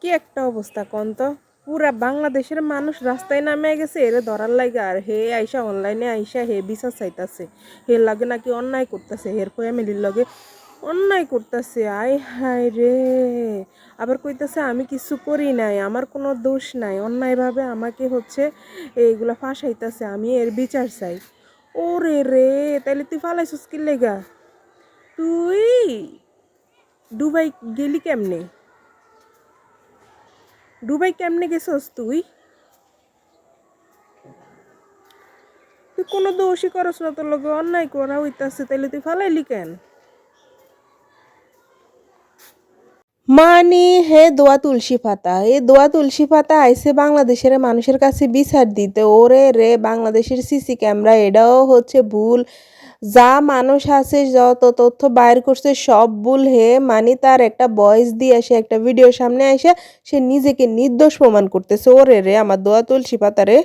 কি একটা অবস্থা কোন তো, পুরা বাংলাদেশের মানুষ রাস্তায় নামে গেছে এরে ধরার লাগে। আর হে আইসা অনলাইনে আইসা হে বিচার চাইতাছে, হে লাগে নাকি অন্যায় করতেছে, হের ফ্যামিলির লগে অন্যায় করতেছে। আয় হায় রে, আবার কইতাছে আমি কিছু করি নাই, আমার কোনো দোষ নাই, অন্যায়ভাবে আমাকে হচ্ছে এইগুলা ফাঁসাইতাছে, আমি এর বিচার চাই। ওরে রে, তাইলে তুই ফালাইছিস কি লেগা? তুই দুবাই গেলি কেমনে? দুবাই কেমনে গেছস তুই? তুই কোনো দোষই করস না, তোর লগে অন্যায় করা হইতাছে, তাইলে তুই ফালাইলি কেন? মানি হে দোয়া তুলসী পাতা, এই দোয়া তুলসী পাতা আইসে বাংলাদেশের মানুষের কাছে বিচার দিতে। ওরে রে, বাংলাদেশের সিসি ক্যামেরা এটাও হচ্ছে ভুল, যা মানুষ আছে যত তথ্য বাইর করছে সব ভুল। হে মানি তার একটা ভয়েস দিয়ে সে একটা ভিডিওর সামনে এসে সে নিজেকে নির্দোষ প্রমাণ করতেছে। ওরে রে আমার দোয়া তুলসী পাতা রে।